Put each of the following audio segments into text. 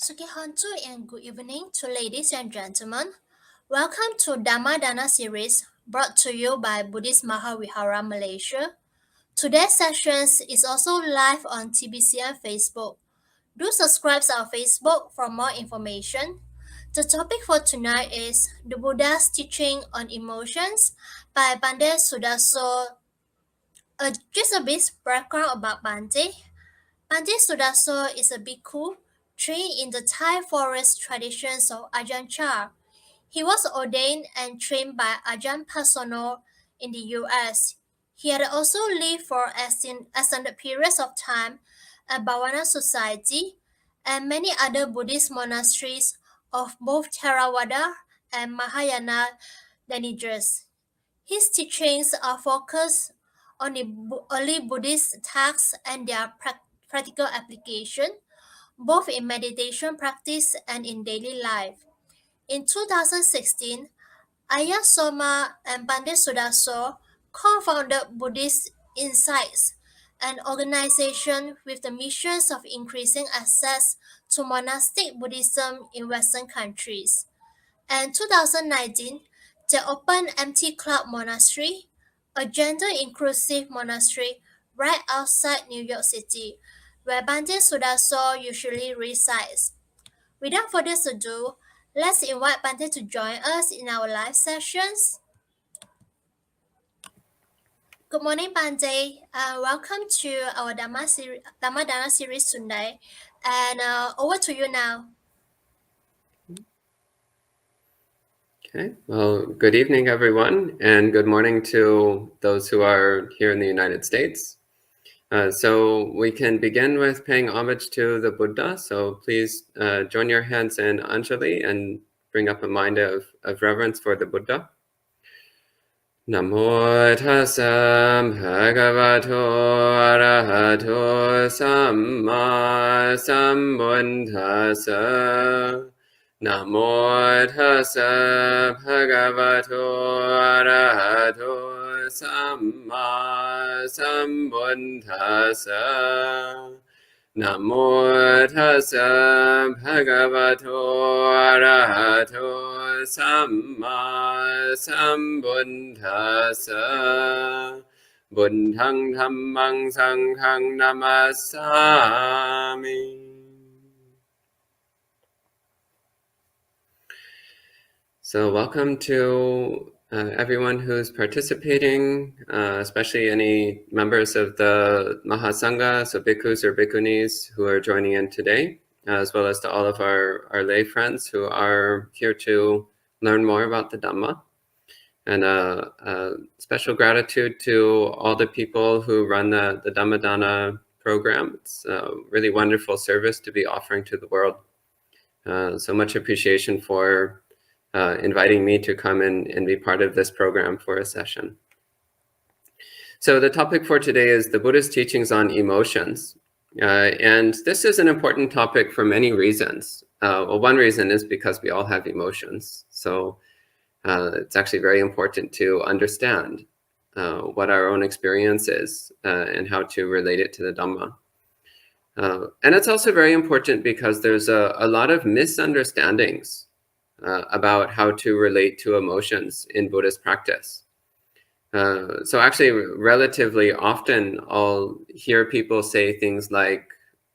Sukihantu and good evening to ladies and gentlemen. Welcome to Dhammadana series brought to you by Buddhist Mahavihara Malaysia. Today's sessions is also live on TBC and Facebook. Do subscribe to our Facebook for more information. The topic for tonight is the Buddha's teaching on emotions by Bhante Suddhaso. Just a bit background about Bhante. Bhante Suddhaso is a bhikkhu trained in the Thai forest traditions of Ajahn Chah. He was ordained and trained by Ajahn Pasono in the US. He had also lived for extended periods of time at Bhavana Society and many other Buddhist monasteries of both Theravada and Mahayana lineages. His teachings are focused on the early Buddhist texts and their practical application, both in meditation practice and in daily life. In 2016, Ayya Soma and Bhante Sudaso co-founded Buddhist Insights, an organization with the missions of increasing access to monastic Buddhism in Western countries. And 2019, they opened Empty Cloud Monastery, a gender-inclusive monastery right outside New York City, where Bhante Sudaso usually resides. Without further ado, let's invite Bhante to join us in our live sessions. Good morning, Bhante. Welcome to our Dhammadana series today. And over to you now. Okay, well, good evening, everyone, and good morning to those who are here in the United States. So we can begin with paying homage to the Buddha. So please join your hands in Anjali and bring up a mind of reverence for the Buddha. Namo tassa bhagavato arahato samma sambuddhassa. Namo tassa bhagavato arahato samma sambuddhassa. Namo tassa bhagavato arahato samma sambuddhassa. Buddhang dhammang sanghang namasami. So welcome to everyone who's participating, especially any members of the Mahasangha, so bhikkhus or bhikkhunis who are joining in today, as well as to all of our lay friends who are here to learn more about the Dhamma. And special gratitude to all the people who run the Dhammadana program. It's a really wonderful service to be offering to the world. So much appreciation for inviting me to come and be part of this program for a session. So the topic for today is the Buddha's teachings on emotions. And this is an important topic for many reasons. Well, one reason is because we all have emotions. So it's actually very important to understand what our own experience is and how to relate it to the Dhamma. And it's also very important because there's a lot of misunderstandings about how to relate to emotions in Buddhist practice. So actually, relatively often, I'll hear people say things like,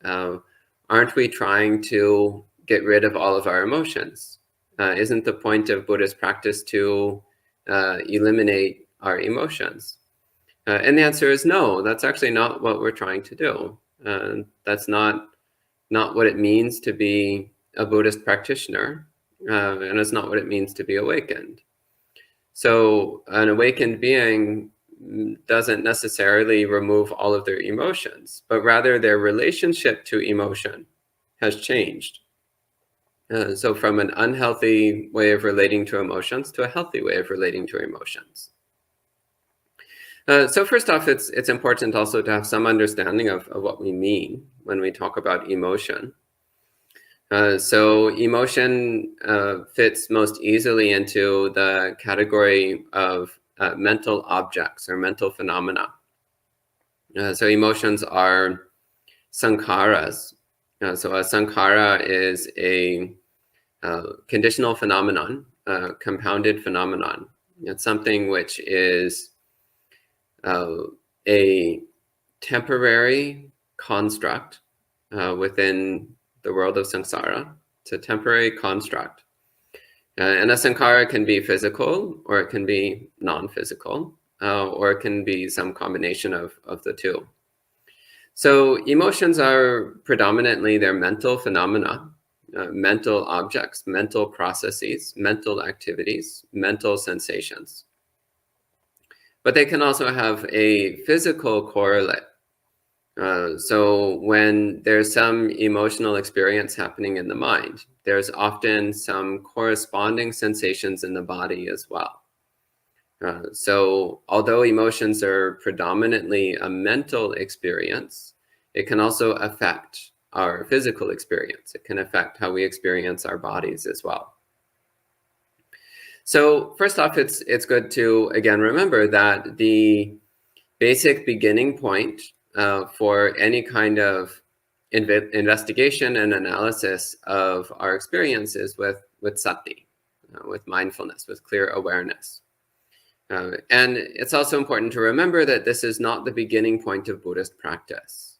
aren't we trying to get rid of all of our emotions? Isn't the point of Buddhist practice to eliminate our emotions? And the answer is no, that's actually not what we're trying to do. That's not what it means to be a Buddhist practitioner. And it's not what it means to be awakened. So an awakened being doesn't necessarily remove all of their emotions, but rather their relationship to emotion has changed. So from an unhealthy way of relating to emotions to a healthy way of relating to emotions. So first off, it's important also to have some understanding of what we mean when we talk about emotion. So emotion fits most easily into the category of mental objects or mental phenomena. So emotions are sankharas, So a sankhara is a conditional phenomenon, compounded phenomenon. It's something which is a temporary construct within the world of samsara. It's a temporary construct. And a sankhara can be physical, or it can be non-physical, or it can be some combination of the two. So emotions are predominantly they're mental phenomena, mental objects, mental processes, mental activities, mental sensations. But they can also have a physical correlate. So when there's some emotional experience happening in the mind, there's often some corresponding sensations in the body as well. So although emotions are predominantly a mental experience, it can also affect our physical experience. It can affect how we experience our bodies as well. So first off, it's good to, again, remember that the basic beginning point for any kind of investigation and analysis of our experiences with sati, with mindfulness, with clear awareness. And it's also important to remember that this is not the beginning point of Buddhist practice.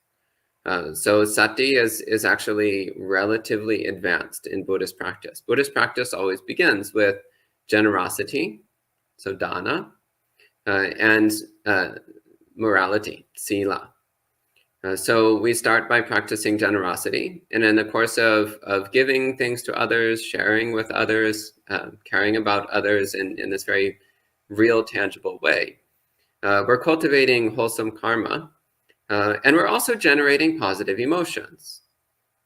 So sati is actually relatively advanced in Buddhist practice. Buddhist practice always begins with generosity, so dana, and morality, sila. So we start by practicing generosity, and in the course of giving things to others, sharing with others, caring about others in this very real, tangible way, we're cultivating wholesome karma, and we're also generating positive emotions.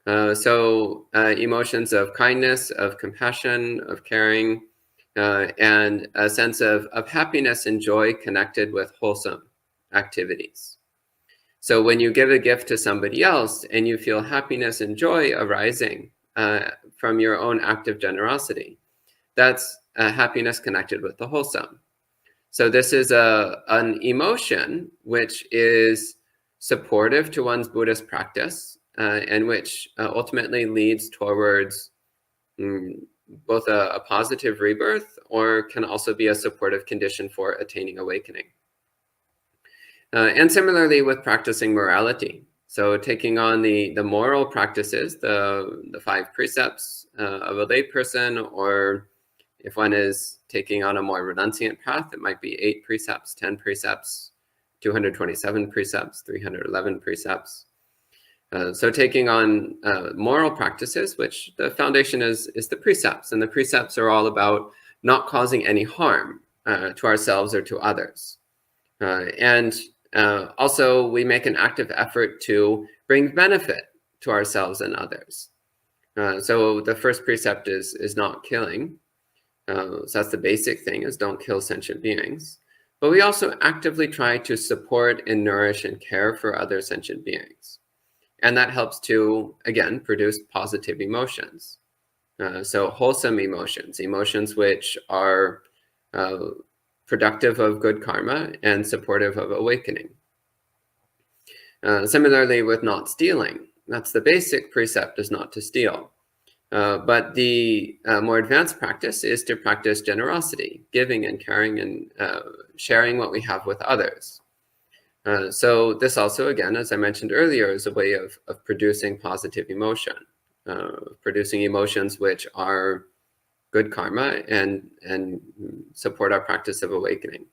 So emotions of kindness, of compassion, of caring, and a sense of happiness and joy connected with wholesome activities. So when you give a gift to somebody else and you feel happiness and joy arising from your own act of generosity, that's happiness connected with the wholesome. So this is an emotion which is supportive to one's Buddhist practice and which ultimately leads towards both a positive rebirth, or can also be a supportive condition for attaining awakening. And similarly with practicing morality. So taking on the moral practices, the 5 precepts of a lay person, or if one is taking on a more renunciant path, it might be 8 precepts, 10 precepts, 227 precepts, 311 precepts. So taking on moral practices, which the foundation is the precepts, and the precepts are all about not causing any harm to ourselves or to others. And also we make an active effort to bring benefit to ourselves and others. So the first precept is not killing. So that's the basic thing, is don't kill sentient beings. But we also actively try to support and nourish and care for other sentient beings. And that helps to, again, produce positive emotions. So wholesome emotions, emotions which are productive of good karma and supportive of awakening. Similarly with not stealing, that's the basic precept, is not to steal. But the more advanced practice is to practice generosity, giving and caring and sharing what we have with others. So this also, again, as I mentioned earlier, is a way of producing positive emotion, producing emotions which are good karma and support our practice of awakening.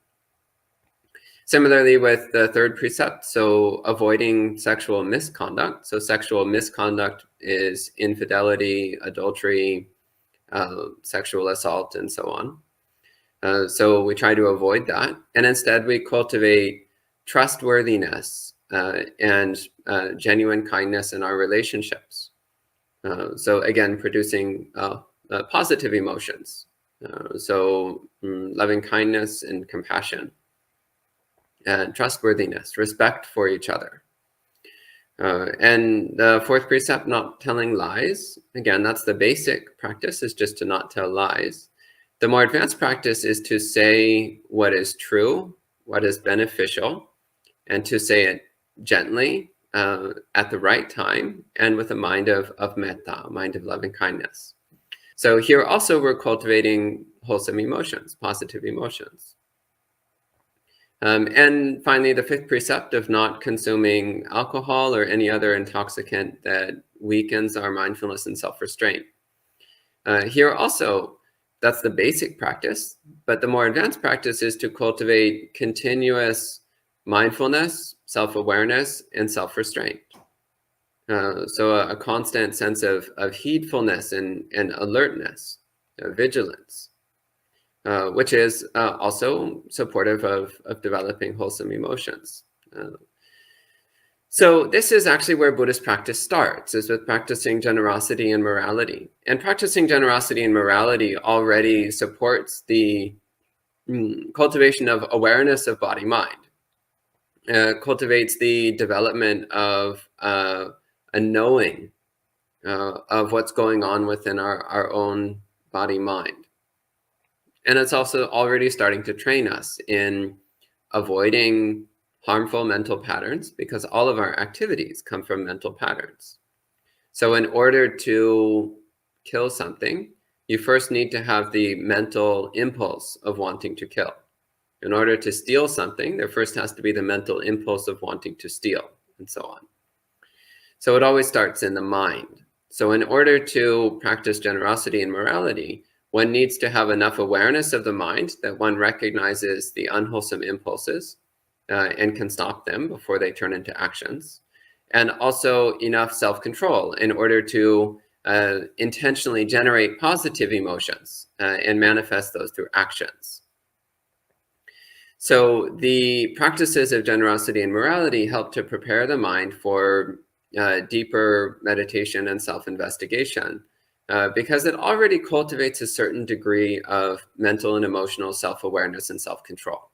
Similarly with the third precept, so avoiding sexual misconduct. So sexual misconduct is infidelity, adultery, sexual assault, and so on. So we try to avoid that. And instead we cultivate trustworthiness and genuine kindness in our relationships. So again, producing positive emotions. So loving kindness and compassion, and trustworthiness, respect for each other. And the fourth precept, not telling lies. Again, that's the basic practice, is just to not tell lies. The more advanced practice is to say what is true, what is beneficial, and to say it gently at the right time and with a mind of metta, a mind of loving kindness. So here also we're cultivating wholesome emotions, positive emotions. And finally, the fifth precept of not consuming alcohol or any other intoxicant that weakens our mindfulness and self-restraint. Here also, that's the basic practice, but the more advanced practice is to cultivate continuous mindfulness, self-awareness, and self-restraint. So a constant sense of heedfulness and alertness, vigilance. Which is also supportive of developing wholesome emotions. So this is actually where Buddhist practice starts, is with practicing generosity and morality. And practicing generosity and morality already supports the cultivation of awareness of body-mind, cultivates the development of a knowing of what's going on within our own body-mind. And it's also already starting to train us in avoiding harmful mental patterns, because all of our activities come from mental patterns. So in order to kill something, you first need to have the mental impulse of wanting to kill. In order to steal something, there first has to be the mental impulse of wanting to steal, and so on. So it always starts in the mind. So in order to practice generosity and morality, one needs to have enough awareness of the mind that one recognizes the unwholesome impulses and can stop them before they turn into actions. And also enough self-control in order to intentionally generate positive emotions and manifest those through actions. So the practices of generosity and morality help to prepare the mind for deeper meditation and self-investigation, because it already cultivates a certain degree of mental and emotional self-awareness and self-control,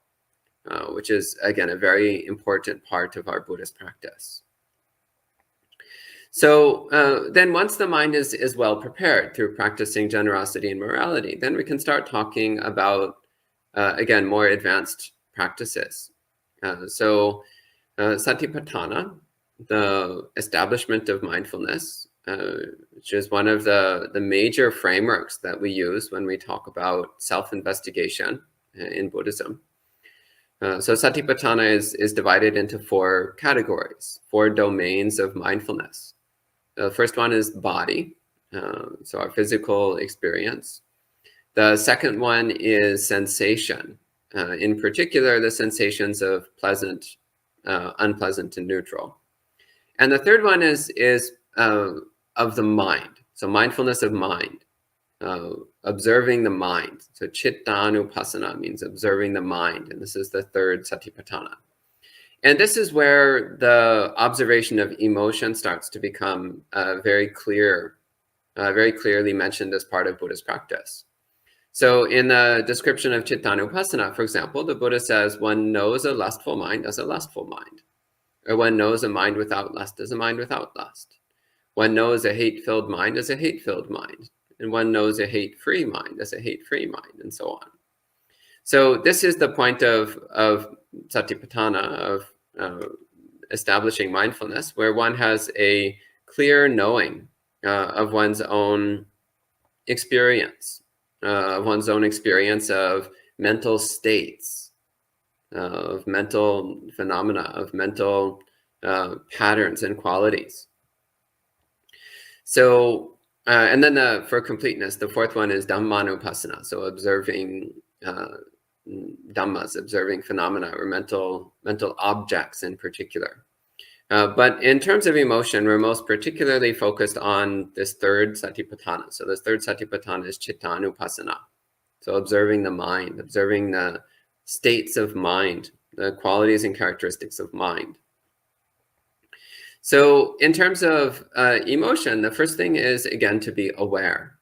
which is, again, a very important part of our Buddhist practice. So then once the mind is well prepared through practicing generosity and morality, then we can start talking about, again, more advanced practices. Satipatthana, the establishment of mindfulness, which is one of the major frameworks that we use when we talk about self-investigation in Buddhism. So Satipatthana is divided into 4 categories, 4 domains of mindfulness. The first one is body, so our physical experience. The second one is sensation, in particular the sensations of pleasant, unpleasant, and neutral. And the third one is of the mind, so mindfulness of mind, observing the mind. So Chittanupassana means observing the mind, and this is the third Satipatthana. And this is where the observation of emotion starts to become very clearly mentioned as part of Buddhist practice. So in the description of Chittanupassana, for example, the Buddha says one knows a lustful mind as a lustful mind, or one knows a mind without lust as a mind without lust. One knows a hate-filled mind as a hate-filled mind, and one knows a hate-free mind as a hate-free mind, and so on. So this is the point of Satipatthana, of establishing mindfulness, where one has a clear knowing of one's own experience, of mental states, of mental phenomena, of mental patterns and qualities. So, and then for completeness, the fourth one is Dhammanupassana, so observing Dhammas, observing phenomena or mental objects in particular. But in terms of emotion, we're most particularly focused on this third Satipatthana. So this third Satipatthana is Chittanupassana. So observing the mind, observing the states of mind, the qualities and characteristics of mind. So in terms of emotion, the first thing is, again, to be aware.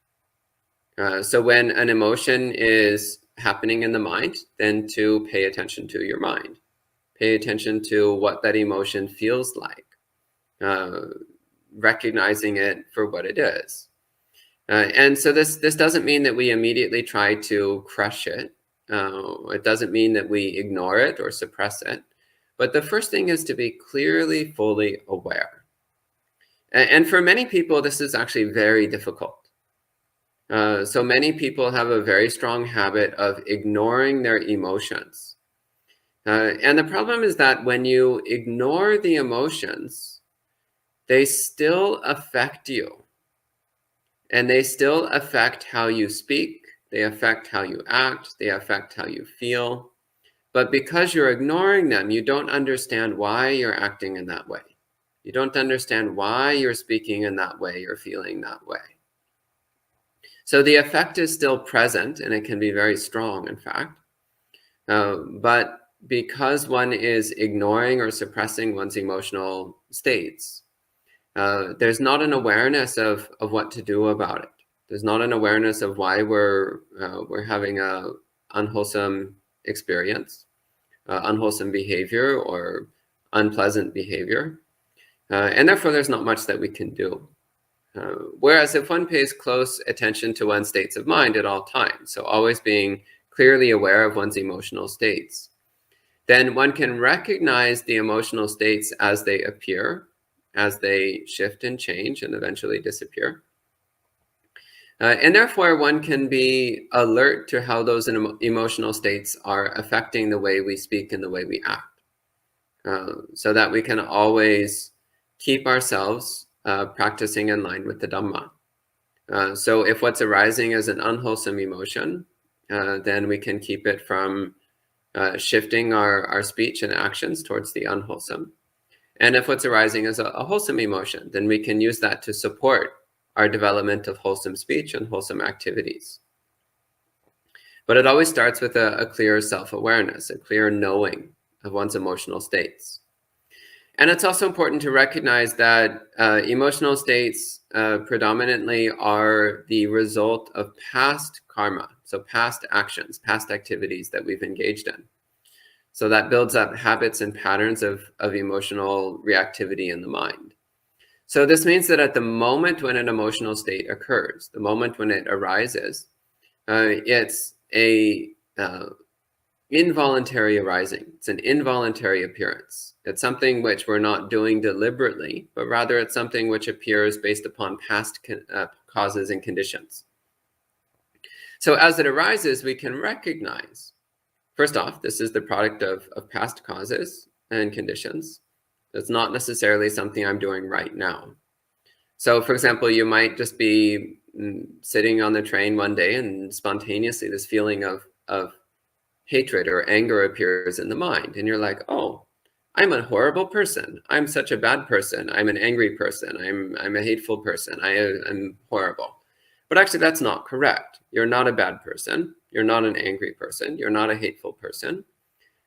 So when an emotion is happening in the mind, then to pay attention to your mind. Pay attention to what that emotion feels like, recognizing it for what it is. And so this doesn't mean that we immediately try to crush it. It doesn't mean that we ignore it or suppress it. But the first thing is to be clearly, fully aware. And for many people, this is actually very difficult. So many people have a very strong habit of ignoring their emotions. And the problem is that when you ignore the emotions, they still affect you. And they still affect how you speak, they affect how you act, they affect how you feel. But because you're ignoring them, you don't understand why you're acting in that way. You don't understand why you're speaking in that way or feeling that way. So the effect is still present, and it can be very strong, in fact. But because one is ignoring or suppressing one's emotional states, there's not an awareness of what to do about it. There's not an awareness of why we're having a unwholesome experience, unwholesome behavior, or unpleasant behavior. And therefore, there's not much that we can do. Whereas if one pays close attention to one's states of mind at all times, so always being clearly aware of one's emotional states, then one can recognize the emotional states as they appear, as they shift and change and eventually disappear. And therefore, one can be alert to how those emotional states are affecting the way we speak and the way we act, so that we can always keep ourselves practicing in line with the Dhamma. So if what's arising is an unwholesome emotion, then we can keep it from shifting our speech and actions towards the unwholesome. And if what's arising is a wholesome emotion, then we can use that to support our development of wholesome speech and wholesome activities. But it always starts with a clear self-awareness, a clear knowing of one's emotional states. And it's also important to recognize that emotional states predominantly are the result of past karma, so past actions, past activities that we've engaged in. So that builds up habits and patterns of emotional reactivity in the mind. So this means that at the moment when an emotional state occurs, the moment when it arises, it's a involuntary arising. It's an involuntary appearance. It's something which we're not doing deliberately, but rather it's something which appears based upon past causes and conditions. So as it arises, we can recognize, first off, this is the product of past causes and conditions. It's not necessarily something I'm doing right now. So for example, you might just be sitting on the train one day and spontaneously this feeling of hatred or anger appears in the mind. And you're like, oh, I'm a horrible person. I'm such a bad person. I'm an angry person. I'm a hateful person. I'm horrible. But actually, that's not correct. You're not a bad person. You're not an angry person. You're not a hateful person.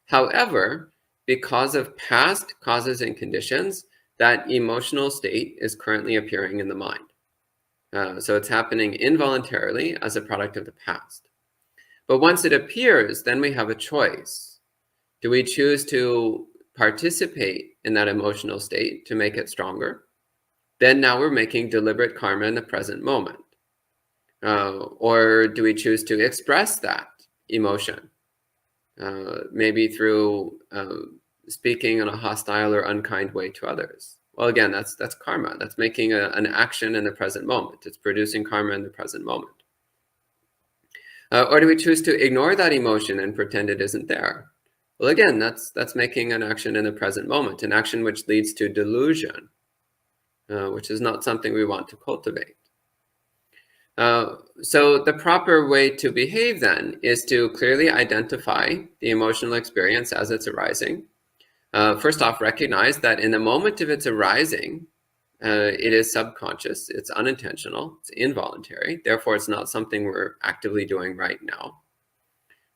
However, because of past causes and conditions, that emotional state is currently appearing in the mind. So it's happening involuntarily as a product of the past. But once it appears, then we have a choice. Do we choose to participate in that emotional state to make it stronger? Then now we're making deliberate karma in the present moment. Or do we choose to express that emotion? Maybe through speaking in a hostile or unkind way to others. Well, again, that's karma. That's making an action in the present moment. It's producing karma in the present moment. Or do we choose to ignore that emotion and pretend it isn't there? Well, again, that's making an action in the present moment, an action which leads to delusion, which is not something we want to cultivate. So the proper way to behave then is to clearly identify the emotional experience as it's arising. First off, recognize that in the moment of its arising, it is subconscious, it's unintentional, it's involuntary. Therefore, it's not something we're actively doing right now.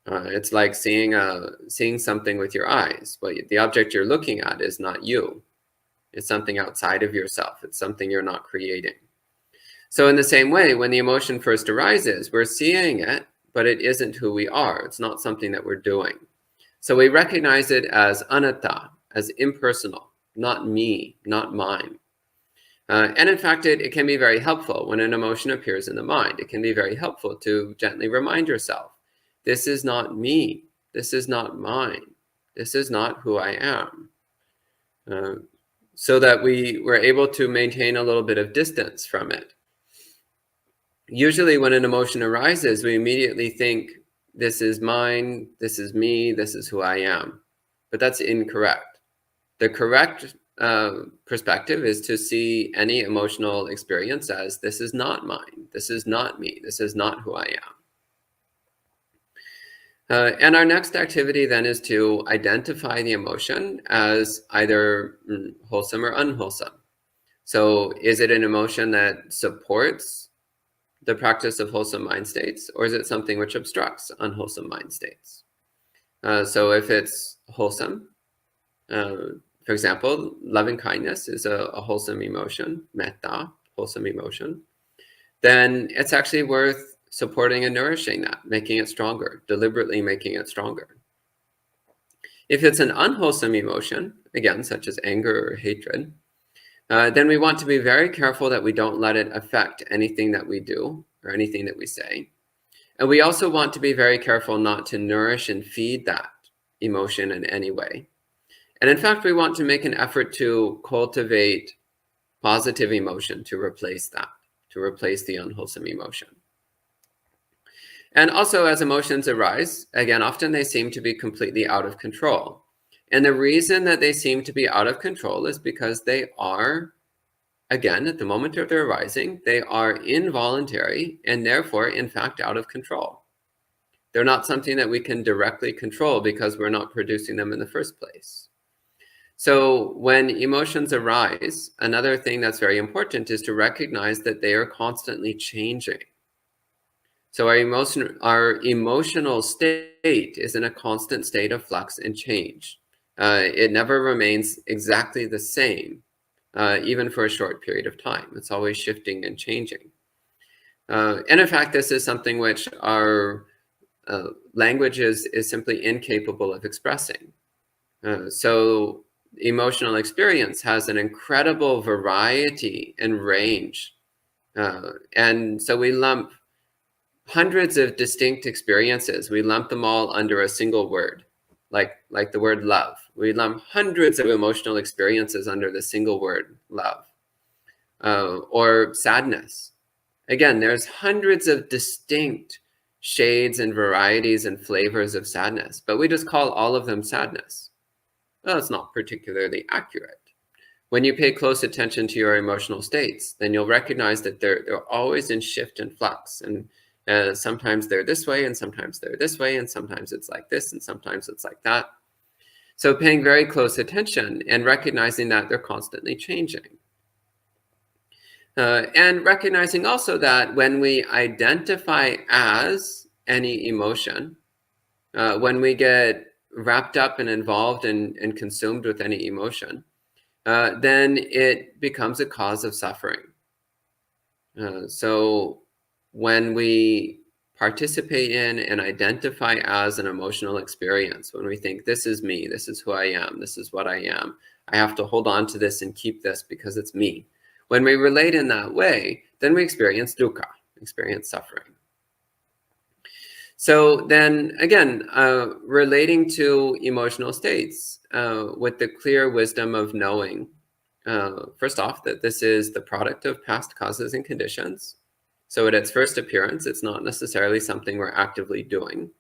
It's like seeing something with your eyes. But the object you're looking at is not you. It's something outside of yourself. It's something you're not creating. So in the same way, when the emotion first arises, we're seeing it, but it isn't who we are. It's not something that we're doing. So we recognize it as anatta, as impersonal, not me, not mine. And in fact, it can be very helpful when an emotion appears in the mind. It can be very helpful to gently remind yourself, this is not me, this is not mine. This is not who I am. So that we were able to maintain a little bit of distance from it. Usually when an emotion arises, we immediately think, this is mine, this is me, this is who I am. But that's incorrect. The correct perspective is to see any emotional experience as, this is not mine, this is not me, this is not who I am. And our next activity then is to identify the emotion as either wholesome or unwholesome. So is it an emotion that supports the practice of wholesome mind states, or is it something which obstructs unwholesome mind states? So if it's wholesome, for example, loving kindness is a wholesome emotion, metta, wholesome emotion, then it's actually worth supporting and nourishing that, making it stronger, deliberately making it stronger. If it's an unwholesome emotion, again, such as anger or hatred, then we want to be very careful that we don't let it affect anything that we do or anything that we say. And we also want to be very careful not to nourish and feed that emotion in any way. And in fact, we want to make an effort to cultivate positive emotion to replace that, to replace the unwholesome emotion. And also, as emotions arise, again, often they seem to be completely out of control. And the reason that they seem to be out of control is because they are, again, at the moment of their arising, they are involuntary and therefore, in fact, out of control. They're not something that we can directly control because we're not producing them in the first place. So when emotions arise, another thing that's very important is to recognize that they are constantly changing. So our emotional state is in a constant state of flux and change. It never remains exactly the same, even for a short period of time. It's always shifting and changing. And in fact, this is something which our language is simply incapable of expressing. So emotional experience has an incredible variety and range. And so we lump hundreds of distinct experiences. We lump them all under a single word, like the word love. We lump hundreds of emotional experiences under the single word love. Or sadness. Again, there's hundreds of distinct shades and varieties and flavors of sadness, but we just call all of them sadness. Well, it's not particularly accurate. When you pay close attention to your emotional states, then you'll recognize that they're always in shift and flux. And sometimes they're this way, and sometimes they're this way, and sometimes it's like this, and sometimes it's like that. So paying very close attention and recognizing that they're constantly changing. And recognizing also that when we identify as any emotion, when we get wrapped up and involved and consumed with any emotion, then it becomes a cause of suffering. So when we participate in and identify as an emotional experience, when we think, this is me, this is who I am, this is what I am, I have to hold on to this and keep this because it's me. When we relate in that way, then we experience dukkha, experience suffering. So then again, relating to emotional states with the clear wisdom of knowing, first off, that this is the product of past causes and conditions. So at its first appearance, it's not necessarily something we're actively doing.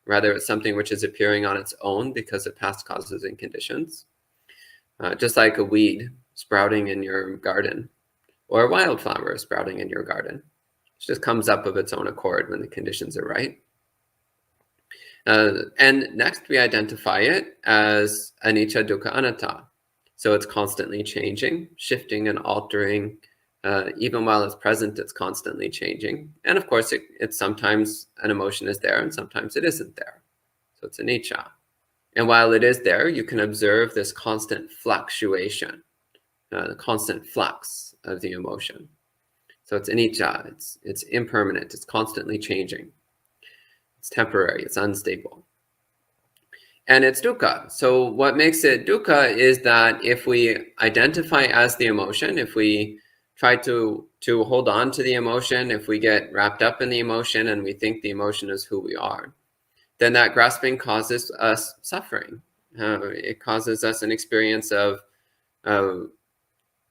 Rather, it's something which is appearing on its own because of past causes and conditions. Just like a weed sprouting in your garden or a wildflower sprouting in your garden. It just comes up of its own accord when the conditions are right. And next, we identify it as anicca, dukkha, anatta. So it's constantly changing, shifting and altering. Even while it's present, it's constantly changing. And of course, it's sometimes an emotion is there and sometimes it isn't there. So it's anicca. And while it is there, you can observe this constant fluctuation, the constant flux of the emotion. So it's anicca, it's impermanent, it's constantly changing. It's temporary, it's unstable. And it's dukkha. So what makes it dukkha is that if we identify as the emotion, if we try to hold on to the emotion, if we get wrapped up in the emotion and we think the emotion is who we are, then that grasping causes us suffering. It causes us an experience of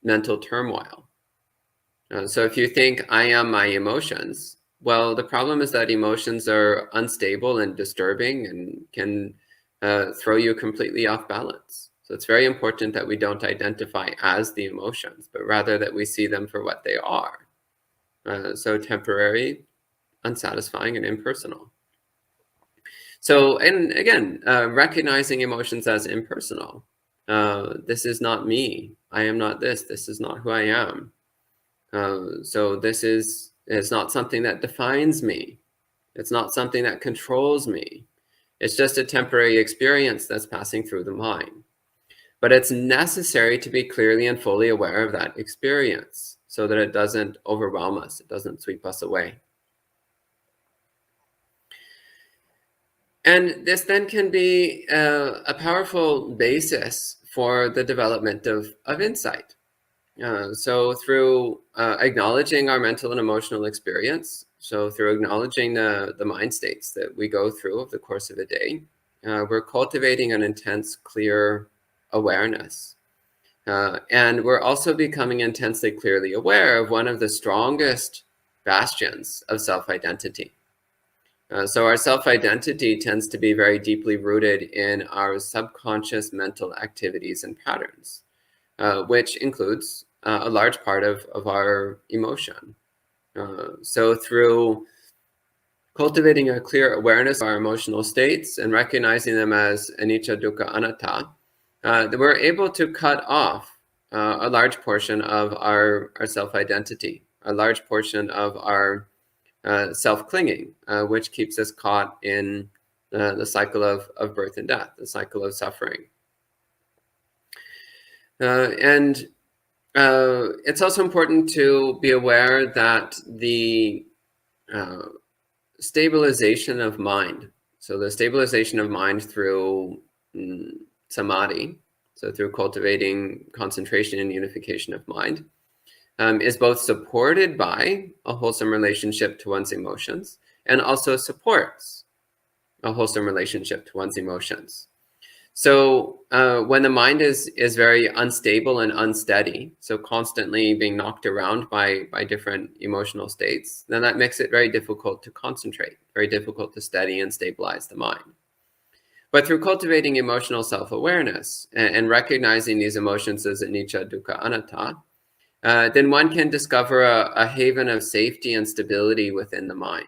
mental turmoil. So if you think I am my emotions, well, the problem is that emotions are unstable and disturbing and can throw you completely off balance. So it's very important that we don't identify as the emotions, but rather that we see them for what they are. So temporary, unsatisfying, and impersonal. So, and again, recognizing emotions as impersonal. This is not me. I am not this. This is not who I am. So this is not something that defines me. It's not something that controls me. It's just a temporary experience that's passing through the mind. But it's necessary to be clearly and fully aware of that experience so that it doesn't overwhelm us. It doesn't sweep us away. And this then can be a powerful basis for the development of insight. So through acknowledging our mental and emotional experience, so through acknowledging the mind states that we go through over the course of a day, we're cultivating an intense, clear awareness. And we're also becoming intensely clearly aware of one of the strongest bastions of self-identity. So our self-identity tends to be very deeply rooted in our subconscious mental activities and patterns, which includes a large part of our emotion. So through cultivating a clear awareness of our emotional states and recognizing them as anicca, dukkha, anatta, we're able to cut off a large portion of our self-identity, a large portion of our self-clinging, which keeps us caught in the cycle of birth and death, the cycle of suffering. And it's also important to be aware that the stabilization of mind, so the stabilization of mind through samadhi, so through cultivating concentration and unification of mind, is both supported by a wholesome relationship to one's emotions and also supports a wholesome relationship to one's emotions. So when the mind is very unstable and unsteady, so constantly being knocked around by different emotional states, then that makes it very difficult to concentrate, very difficult to steady and stabilize the mind. But through cultivating emotional self-awareness and recognizing these emotions as anicca, dukkha, anatta, then one can discover a haven of safety and stability within the mind.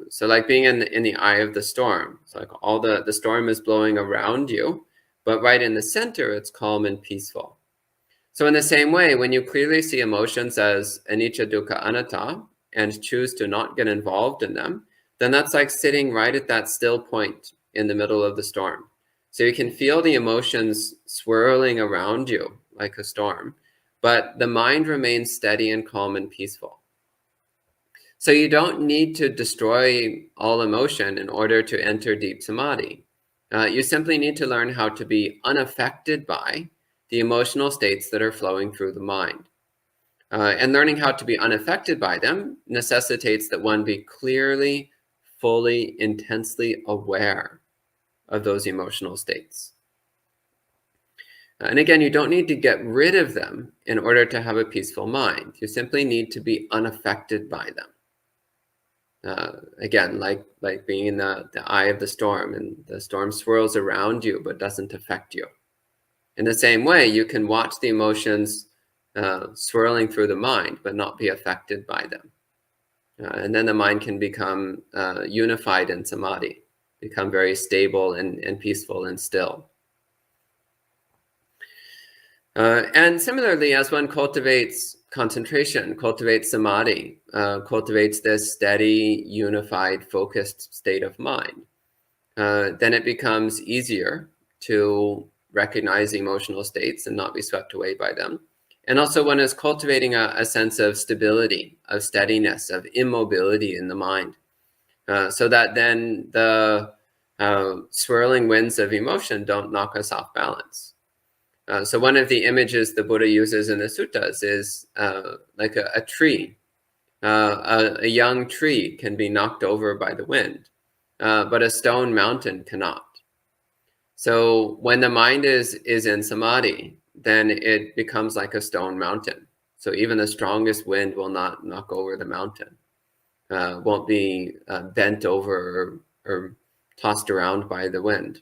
So like being in the eye of the storm. It's like all the storm is blowing around you, but right in the center, it's calm and peaceful. So in the same way, when you clearly see emotions as anicca, dukkha, anatta, and choose to not get involved in them, then that's like sitting right at that still point in the middle of the storm. So you can feel the emotions swirling around you like a storm, but the mind remains steady and calm and peaceful. So you don't need to destroy all emotion in order to enter deep samadhi. You simply need to learn how to be unaffected by the emotional states that are flowing through the mind. And learning how to be unaffected by them necessitates that one be clearly, fully, intensely aware of those emotional states. And again, you don't need to get rid of them in order to have a peaceful mind. You simply need to be unaffected by them. Again, like being in the eye of the storm, and the storm swirls around you but doesn't affect you. In the same way, you can watch the emotions swirling through the mind but not be affected by them. And then the mind can become unified in samadhi, become very stable and peaceful and still. And similarly, as one cultivates concentration, cultivates samadhi, cultivates this steady, unified, focused state of mind, then it becomes easier to recognize emotional states and not be swept away by them. And also one is cultivating a sense of stability, of steadiness, of immobility in the mind, so that then the swirling winds of emotion don't knock us off balance. So one of the images the Buddha uses in the suttas is like a tree. A young tree can be knocked over by the wind, but a stone mountain cannot. So when the mind is in samadhi, then it becomes like a stone mountain. So even the strongest wind will not knock over the mountain, won't be bent over or tossed around by the wind.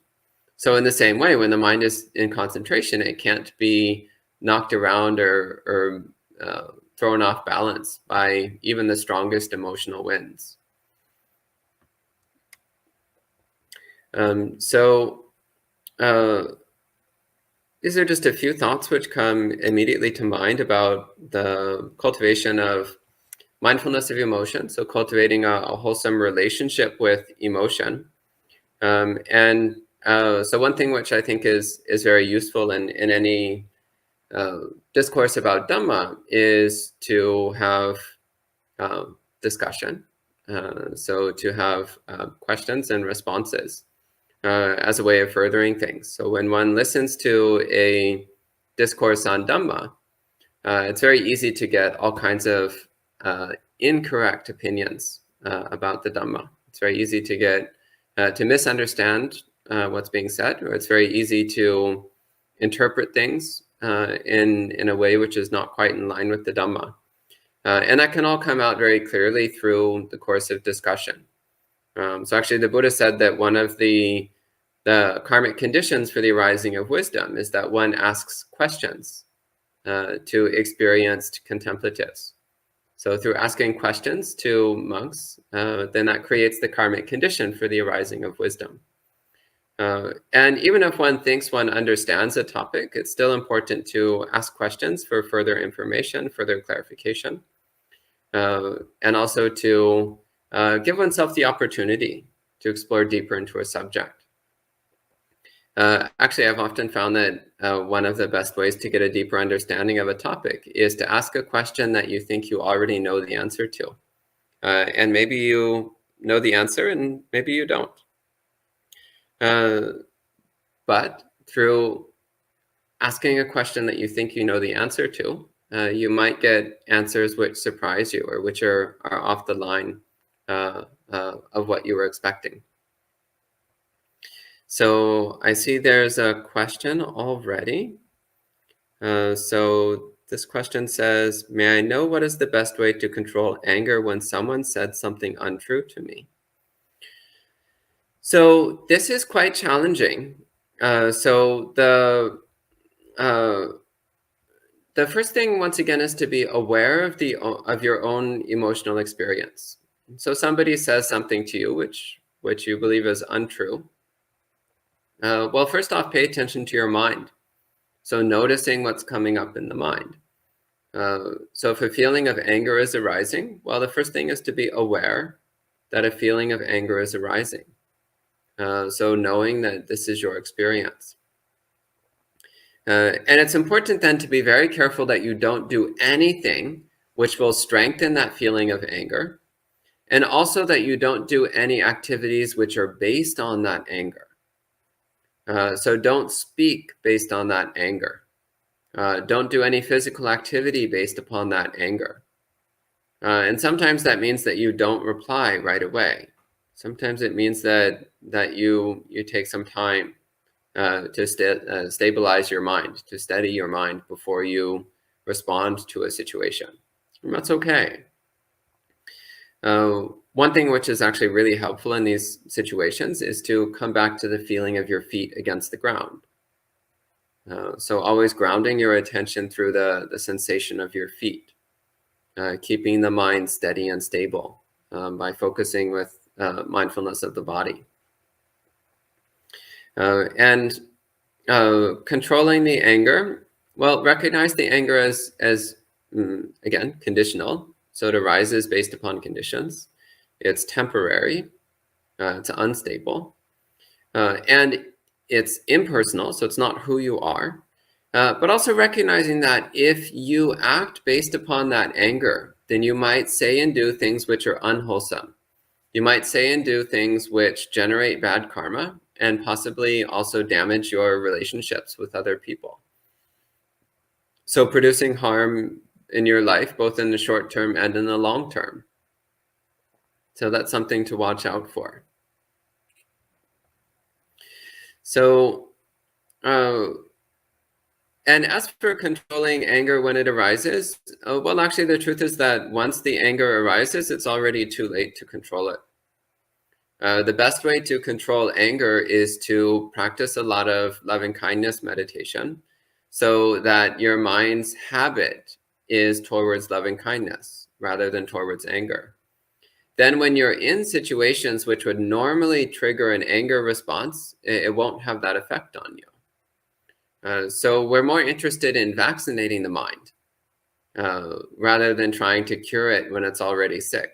So in the same way, when the mind is in concentration, it can't be knocked around or thrown off balance by even the strongest emotional winds. These are just a few thoughts which come immediately to mind about the cultivation of mindfulness of emotion. So cultivating a wholesome relationship with emotion. So one thing which I think is very useful in any discourse about Dhamma is to have discussion. So to have questions and responses as a way of furthering things. So when one listens to a discourse on Dhamma, it's very easy to get all kinds of incorrect opinions about the Dhamma. It's very easy to get to misunderstand what's being said, or it's very easy to interpret things in a way which is not quite in line with the Dhamma. And that can all come out very clearly through the course of discussion. So actually the Buddha said that one of the karmic conditions for the arising of wisdom is that one asks questions to experienced contemplatives. So through asking questions to monks, then that creates the karmic condition for the arising of wisdom. And even if one thinks one understands a topic, it's still important to ask questions for further information, further clarification, and also to give oneself the opportunity to explore deeper into a subject. Actually, I've often found that one of the best ways to get a deeper understanding of a topic is to ask a question that you think you already know the answer to. And maybe you know the answer and maybe you don't. But through asking a question that you think you know the answer to, you might get answers which surprise you or which are off the line of what you were expecting. So I see there's a question already. So this question says, may I know what is the best way to control anger when someone said something untrue to me? So this is quite challenging. So the first thing, once again, is to be aware of your own emotional experience. So somebody says something to you which you believe is untrue. Well, first off, pay attention to your mind. So noticing what's coming up in the mind. So if a feeling of anger is arising, well, the first thing is to be aware that a feeling of anger is arising. So knowing that this is your experience. And it's important then to be very careful that you don't do anything which will strengthen that feeling of anger. And also that you don't do any activities which are based on that anger. So don't speak based on that anger. Don't do any physical activity based upon that anger. And sometimes that means that you don't reply right away. Sometimes it means that you take some time to stabilize your mind, to steady your mind before you respond to a situation. And that's okay. One thing which is actually really helpful in these situations is to come back to the feeling of your feet against the ground. So always grounding your attention through the sensation of your feet, keeping the mind steady and stable by focusing with mindfulness of the body. And controlling the anger, well, recognize the anger as again, conditional. So it arises based upon conditions. It's temporary, it's unstable, and it's impersonal, so it's not who you are. But also recognizing that if you act based upon that anger, then you might say and do things which are unwholesome. You might say and do things which generate bad karma and possibly also damage your relationships with other people. So producing harm in your life, both in the short term and in the long term. So that's something to watch out for. So And as for controlling anger when it arises, well, actually, the truth is that once the anger arises, it's already too late to control it. The best way to control anger is to practice a lot of loving kindness meditation so that your mind's habit is towards loving kindness rather than towards anger. Then when you're in situations which would normally trigger an anger response, it won't have that effect on you. So we're more interested in vaccinating the mind rather than trying to cure it when it's already sick.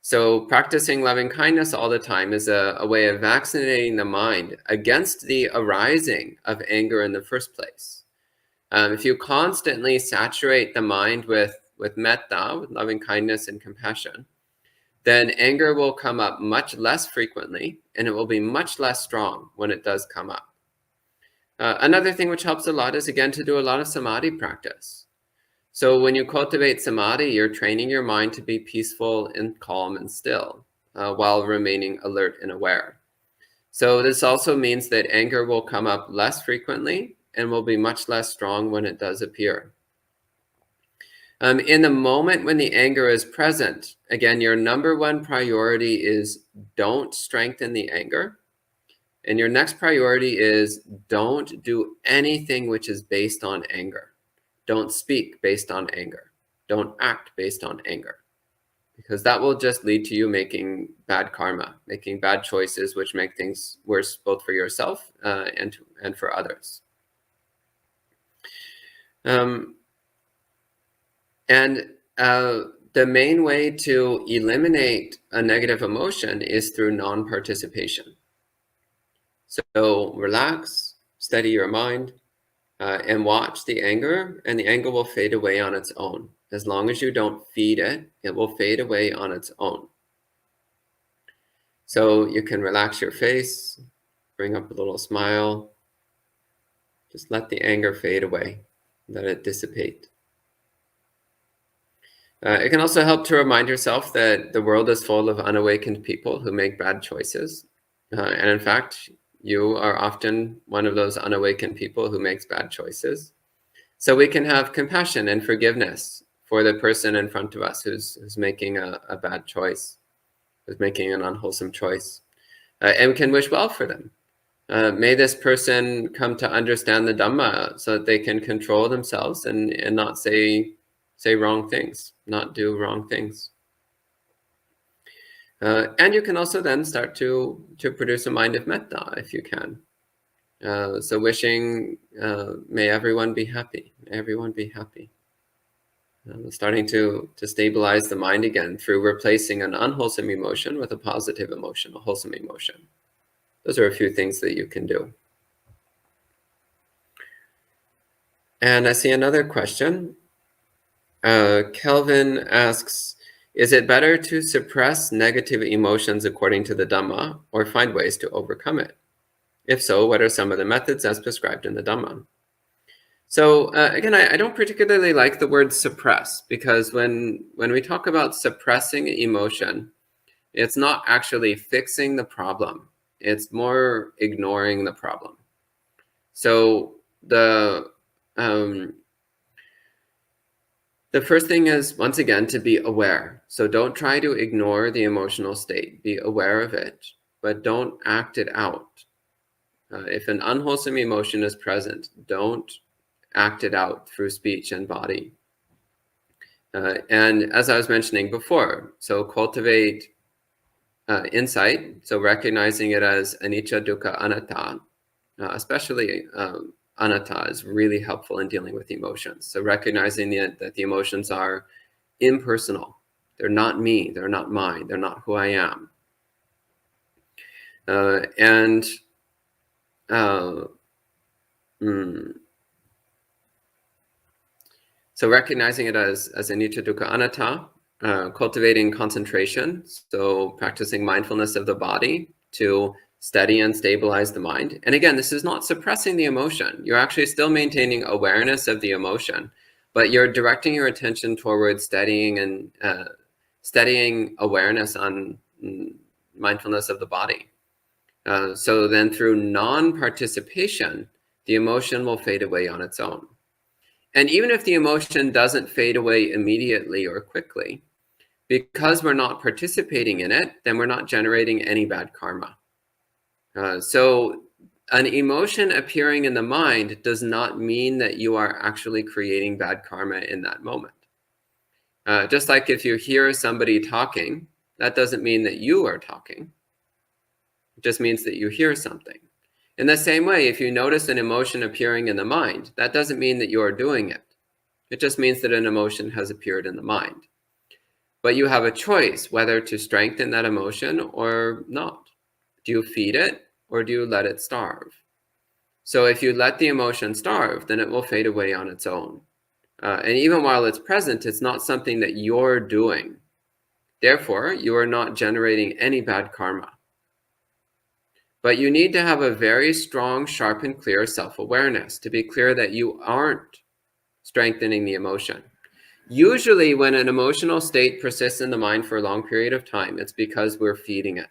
So practicing loving kindness all the time is a way of vaccinating the mind against the arising of anger in the first place. If you constantly saturate the mind with metta, with loving kindness and compassion, then anger will come up much less frequently, and it will be much less strong when it does come up. Another thing which helps a lot is, again, to do a lot of samadhi practice. So when you cultivate samadhi, you're training your mind to be peaceful and calm and still while remaining alert and aware. So this also means that anger will come up less frequently and will be much less strong when it does appear. In the moment when the anger is present, again, your number one priority is don't strengthen the anger. And your next priority is don't do anything which is based on anger. Don't speak based on anger. Don't act based on anger. Because that will just lead to you making bad karma, making bad choices, which make things worse both for yourself and for others. The main way to eliminate a negative emotion is through non-participation. So relax, steady your mind, and watch the anger, and the anger will fade away on its own. As long as you don't feed it, it will fade away on its own. So you can relax your face, bring up a little smile, just let the anger fade away, let it dissipate. It can also help to remind yourself that the world is full of unawakened people who make bad choices. And in fact, you are often one of those unawakened people who makes bad choices. So we can have compassion and forgiveness for the person in front of us who's making a bad choice, who's making an unwholesome choice, and we can wish well for them. May this person come to understand the Dhamma so that they can control themselves and not say wrong things, not do wrong things. And you can also then start to produce a mind of metta if you can. So wishing, may everyone be happy, may everyone be happy. Starting to stabilize the mind again through replacing an unwholesome emotion with a positive emotion, a wholesome emotion. Those are a few things that you can do. And I see another question. Kelvin asks, is it better to suppress negative emotions according to the Dhamma or find ways to overcome it? If so, what are some of the methods as prescribed in the Dhamma? So again, I don't particularly like the word suppress, because when we talk about suppressing emotion, it's not actually fixing the problem. It's more ignoring the problem. So the first thing is, once again, to be aware. So don't try to ignore the emotional state. Be aware of it, but don't act it out. If an unwholesome emotion is present, don't act it out through speech and body. And as I was mentioning before, so cultivate insight, so recognizing it as anicca, dukkha, anatta, especially anatta is really helpful in dealing with emotions. So recognizing that the emotions are impersonal. They're not me, they're not mine, they're not who I am. So recognizing it as anicca, dukkha, anatta, cultivating concentration, so practicing mindfulness of the body to steady and stabilize the mind. And again, this is not suppressing the emotion. You're actually still maintaining awareness of the emotion, but you're directing your attention towards steadying awareness on mindfulness of the body. So then through non-participation, the emotion will fade away on its own. And even if the emotion doesn't fade away immediately or quickly, because we're not participating in it, then we're not generating any bad karma. So an emotion appearing in the mind does not mean that you are actually creating bad karma in that moment. Just like if you hear somebody talking, that doesn't mean that you are talking. It just means that you hear something. In the same way, if you notice an emotion appearing in the mind, that doesn't mean that you are doing it. It just means that an emotion has appeared in the mind. But you have a choice whether to strengthen that emotion or not. Do you feed it or do you let it starve? So if you let the emotion starve, then it will fade away on its own. And even while it's present, it's not something that you're doing. Therefore, you are not generating any bad karma. But you need to have a very strong, sharp, and clear self-awareness to be clear that you aren't strengthening the emotion. Usually when an emotional state persists in the mind for a long period of time, it's because we're feeding it.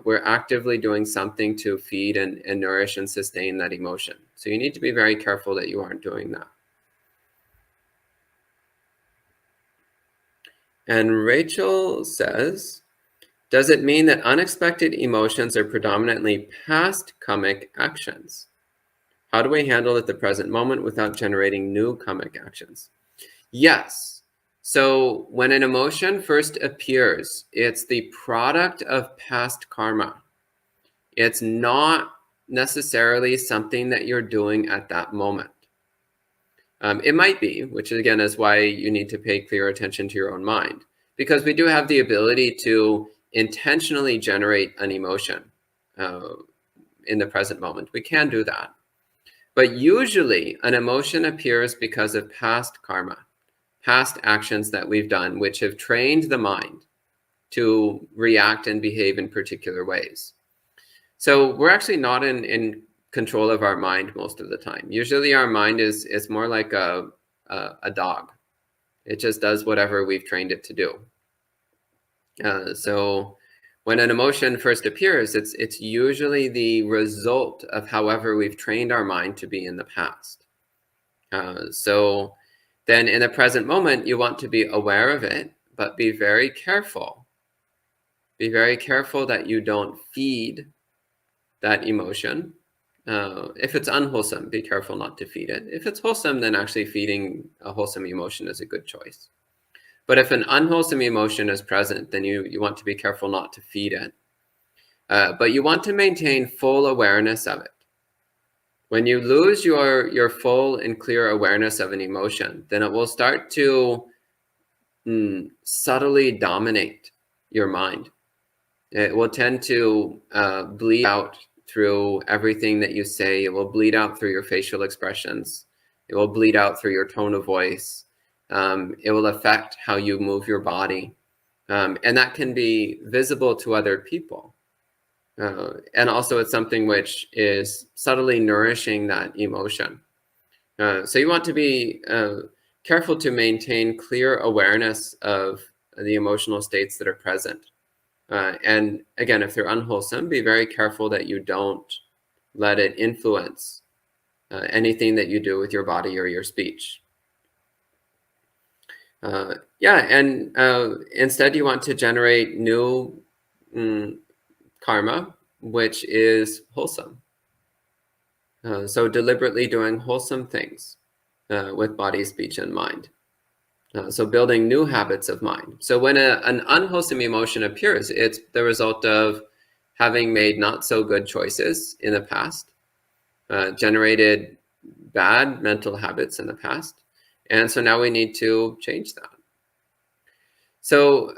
We're actively doing something to feed and nourish and sustain that emotion. So you need to be very careful that you aren't doing that. And Rachel says, does it mean that unexpected emotions are predominantly past karmic actions? How do we handle at the present moment without generating new karmic actions? Yes. So when an emotion first appears, it's the product of past karma. It's not necessarily something that you're doing at that moment. It might be, which again is why you need to pay clear attention to your own mind, because we do have the ability to intentionally generate an emotion in the present moment. We can do that. But usually an emotion appears because of past karma, past actions that we've done, which have trained the mind to react and behave in particular ways. So we're actually not in control of our mind most of the time. Usually our mind is more like a dog. It just does whatever we've trained it to do. So when an emotion first appears, it's usually the result of however we've trained our mind to be in the past. So then in the present moment, you want to be aware of it, but be very careful. Be very careful that you don't feed that emotion. If it's unwholesome, be careful not to feed it. If it's wholesome, then actually feeding a wholesome emotion is a good choice. But if an unwholesome emotion is present, then you want to be careful not to feed it. But you want to maintain full awareness of it. When you lose your full and clear awareness of an emotion, then it will start to subtly dominate your mind. It will tend to bleed out through everything that you say. It will bleed out through your facial expressions. It will bleed out through your tone of voice. It will affect how you move your body. And that can be visible to other people. And also it's something which is subtly nourishing that emotion. So you want to be careful to maintain clear awareness of the emotional states that are present. And again, if they're unwholesome, be very careful that you don't let it influence anything that you do with your body or your speech. Instead you want to generate new karma, which is wholesome. So deliberately doing wholesome things with body, speech, and mind. So building new habits of mind. So when an unwholesome emotion appears, it's the result of having made not so good choices in the past, generated bad mental habits in the past. And so now we need to change that. So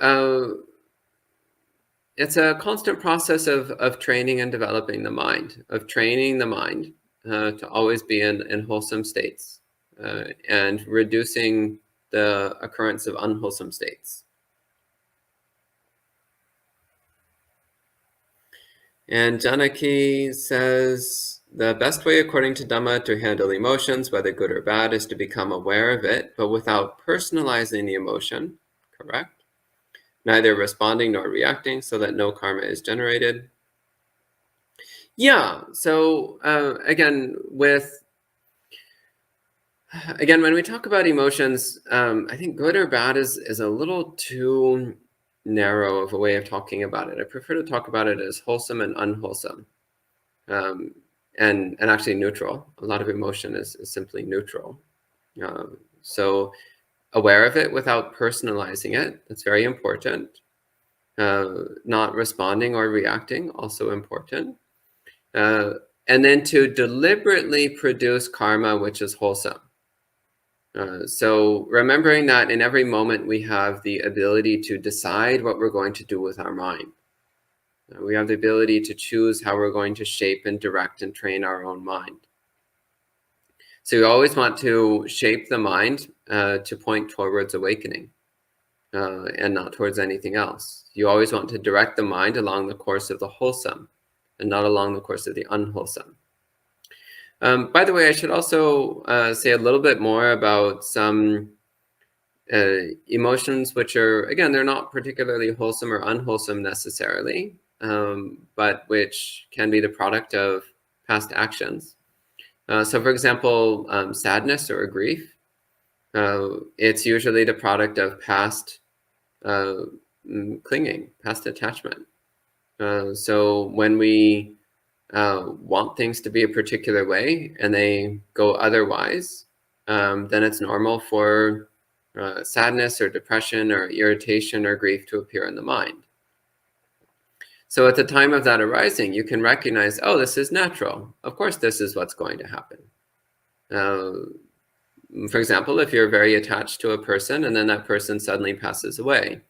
it's a constant process of training and developing the mind, of training the mind to always be in wholesome states and reducing the occurrence of unwholesome states. And Janaki says, the best way according to Dhamma to handle emotions, whether good or bad, is to become aware of it, but without personalizing the emotion, correct? Neither responding nor reacting, so that no karma is generated. Yeah. So again, when we talk about emotions, I think good or bad is a little too narrow of a way of talking about it. I prefer to talk about it as wholesome and unwholesome, and actually neutral. A lot of emotion is simply neutral. So aware of it without personalizing it, that's very important. Not responding or reacting, also important. And then to deliberately produce karma, which is wholesome. So remembering that in every moment we have the ability to decide what we're going to do with our mind. We have the ability to choose how we're going to shape and direct and train our own mind. So you always want to shape the mind to point towards awakening and not towards anything else. You always want to direct the mind along the course of the wholesome and not along the course of the unwholesome. By the way, I should also say a little bit more about some emotions which are, again, they're not particularly wholesome or unwholesome necessarily, but which can be the product of past actions. So for example, sadness or grief, it's usually the product of past clinging, past attachment. So when we want things to be a particular way and they go otherwise, then it's normal for sadness or depression or irritation or grief to appear in the mind. So at the time of that arising, you can recognize, oh, this is natural. Of course, this is what's going to happen. For example, if you're very attached to a person and then that person suddenly passes away,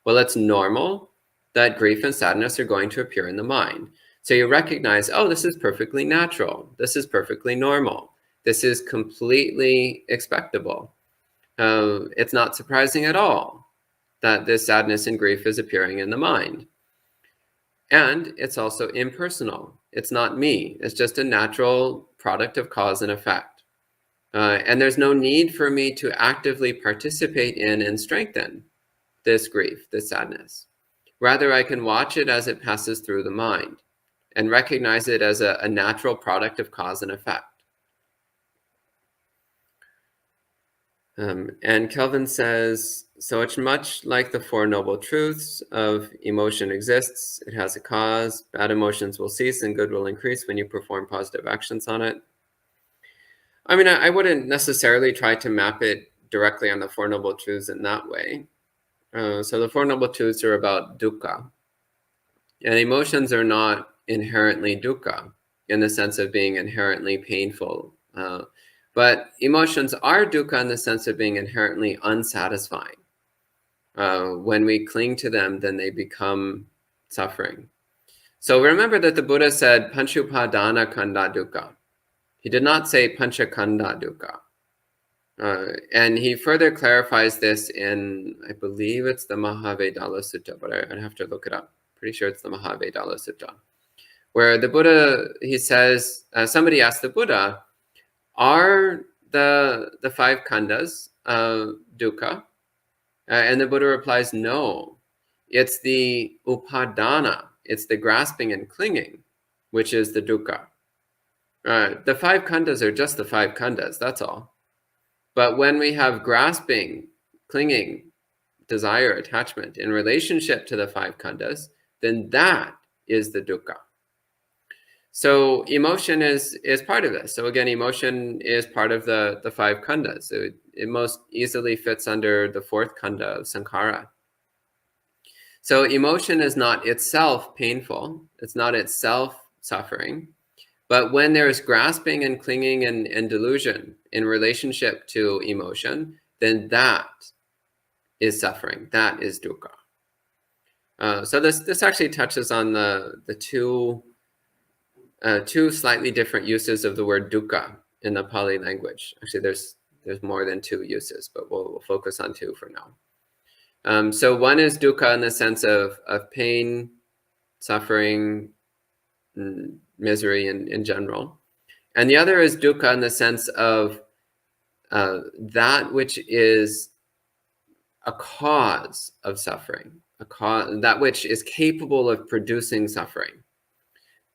well, it's normal that grief and sadness are going to appear in the mind. So you recognize, oh, this is perfectly natural. This is perfectly normal. This is completely expectable. It's not surprising at all that this sadness and grief is appearing in the mind. And it's also impersonal. It's not me. It's just a natural product of cause and effect. And there's no need for me to actively participate in and strengthen this grief, this sadness. Rather, I can watch it as it passes through the mind and recognize it as a natural product of cause and effect. And Kelvin says, so it's much like the Four Noble Truths of emotion exists. It has a cause. Bad emotions will cease and good will increase when you perform positive actions on it. I mean, I wouldn't necessarily try to map it directly on the Four Noble Truths in that way. So the Four Noble Truths are about dukkha. And emotions are not inherently dukkha in the sense of being inherently painful. But emotions are dukkha in the sense of being inherently unsatisfying. When we cling to them, then they become suffering. So remember that the Buddha said panchupadana kanda dukkha. He did not say panchakanda dukkha. And he further clarifies this in, I believe it's the Mahavedala Sutta, but I'd have to look it up. Pretty sure it's the Mahavedala Sutta, where the Buddha, he says, somebody asked the Buddha, are the five khandhas dukkha? And the Buddha replies, no, it's the upadana, it's the grasping and clinging, which is the dukkha. The five khandhas are just the five khandhas, that's all. But when we have grasping, clinging, desire, attachment in relationship to the five khandhas, then that is the dukkha. So emotion is part of this. So again, emotion is part of the five khandhas. So it most easily fits under the fourth khandha of sankhara. So emotion is not itself painful. It's not itself suffering. But when there's grasping and clinging and delusion in relationship to emotion, then that is suffering. That is dukkha. So this actually touches on the two slightly different uses of the word dukkha in the Pali language. Actually, there's more than two uses, but we'll focus on two for now. So one is dukkha in the sense of pain, suffering, misery in general. And the other is dukkha in the sense of that which is a cause of suffering, that which is capable of producing suffering.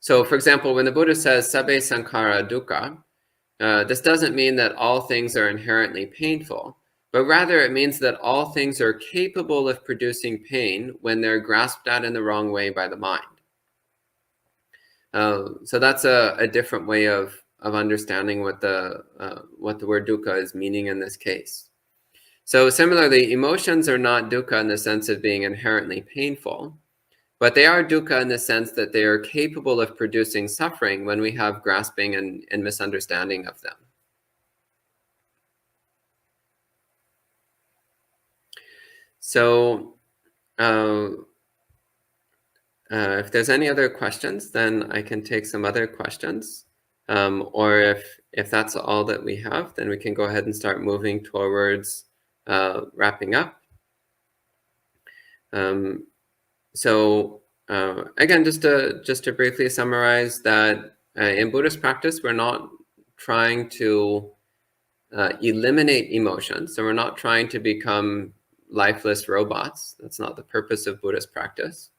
So, for example, when the Buddha says "Sabbe sankhara dukkha," this doesn't mean that all things are inherently painful, but rather it means that all things are capable of producing pain when they're grasped at in the wrong way by the mind. So that's a different way of understanding what the word dukkha is meaning in this case. So similarly, emotions are not dukkha in the sense of being inherently painful, but they are dukkha in the sense that they are capable of producing suffering when we have grasping and misunderstanding of them. So if there's any other questions, then I can take some other questions. Or if that's all that we have, then we can go ahead and start moving towards wrapping up. So again, just to briefly summarize that in Buddhist practice, we're not trying to eliminate emotions. So we're not trying to become lifeless robots. That's not the purpose of Buddhist practice.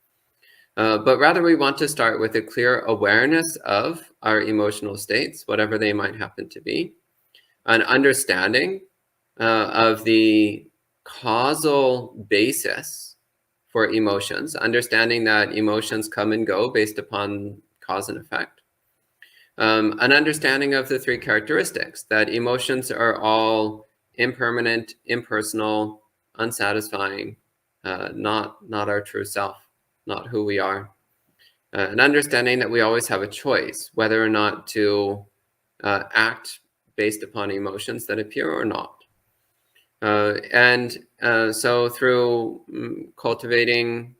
But rather, we want to start with a clear awareness of our emotional states, whatever they might happen to be, an understanding of the causal basis for emotions, understanding that emotions come and go based upon cause and effect, an understanding of the three characteristics, that emotions are all impermanent, impersonal, unsatisfying, not our true self, not who we are. An understanding that we always have a choice, whether or not to act based upon emotions that appear or not. So through cultivating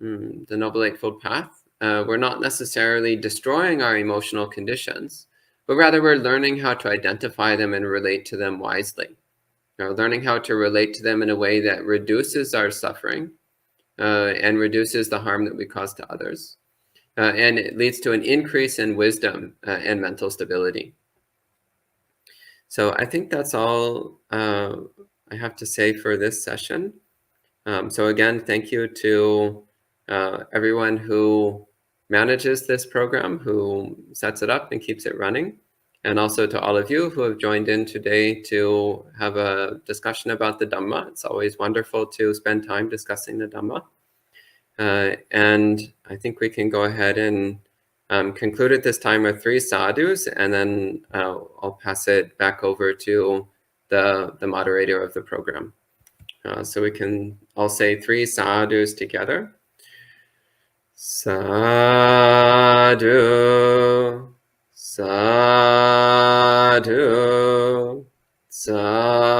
the Noble Eightfold Path, we're not necessarily destroying our emotional conditions, but rather we're learning how to identify them and relate to them wisely. Learning how to relate to them in a way that reduces our suffering and reduces the harm that we cause to others. And it leads to an increase in wisdom and mental stability. So I think that's all I have to say for this session. So again, thank you to everyone who manages this program, who sets it up and keeps it running, and also to all of you who have joined in today to have a discussion about the Dhamma. It's always wonderful to spend time discussing the Dhamma. And I think we can go ahead and conclude at this time with 3 sadhus, and then I'll pass it back over to the moderator of the program. So we can all say 3 sadhus together. Sadhu, sadhu, sadhu.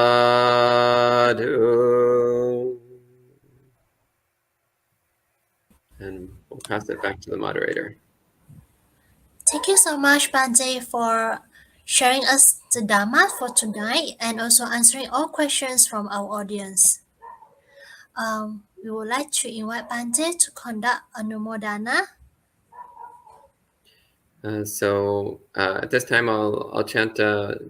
And we'll pass it back to the moderator. Thank you so much, Bhante, for sharing us the Dhamma for tonight and also answering all questions from our audience. We would like to invite Bhante to conduct Anumodana. So at this time, I'll chant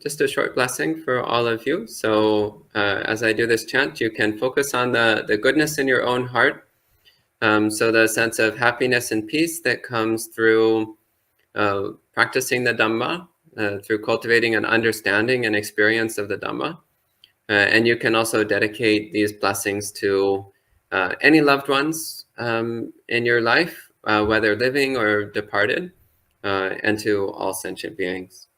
just a short blessing for all of you. So as I do this chant, you can focus on the goodness in your own heart. So the sense of happiness and peace that comes through practicing the Dhamma, through cultivating an understanding and experience of the Dhamma. And you can also dedicate these blessings to any loved ones in your life, whether living or departed, and to all sentient beings.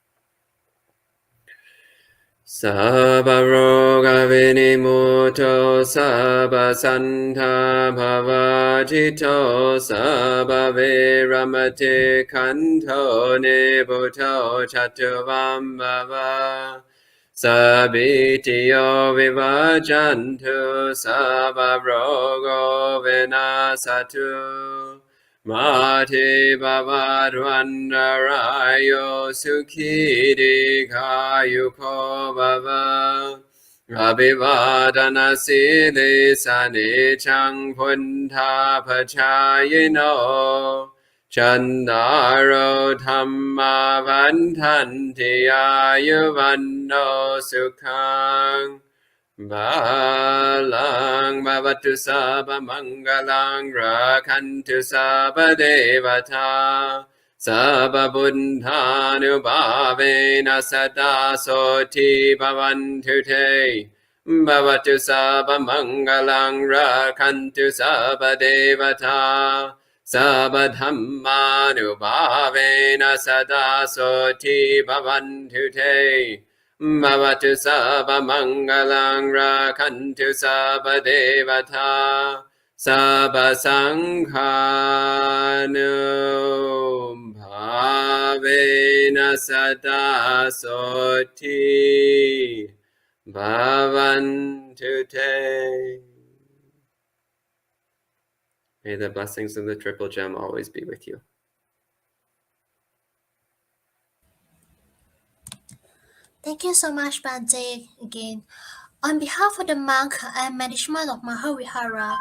Sabba roga vinimuto, sabba santa bhavajito, sabba viramate kanto nibuto chatuvam bhava. Sabitiyo vivajantu, sabba rogo vinasatu. Mati bhavadvandarayo sukhi dikayuko bhava. Abhivadana sili sanichang punta pachayino. Chandaro dhamma vantanti ayuvanno sukhang. Balang bhavatu sabba mangalang rakhantu sabba devata. Sabbabuddhanubhavena Suddhaso bhavantu te. Bhavatu sabbamangalang rakantu sabbadevata. Sabbadhammanubhavena Suddhaso bhavantu te. Bhavatu sabbamangalang rakantu sabbadevata. Sabbasanghano bhavena sada soti bhavantu te. May the blessings of the Triple Gem always be with you. Thank you so much, Bhante, again. On behalf of the monk and management of Mahavihara,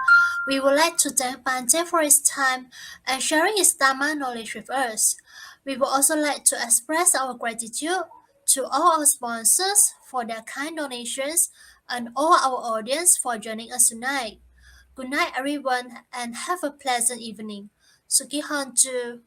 we would like to thank Bhante for his time and sharing his Dharma knowledge with us. We would also like to express our gratitude to all our sponsors for their kind donations and all our audience for joining us tonight. Good night, everyone, and have a pleasant evening. Suki Hanju.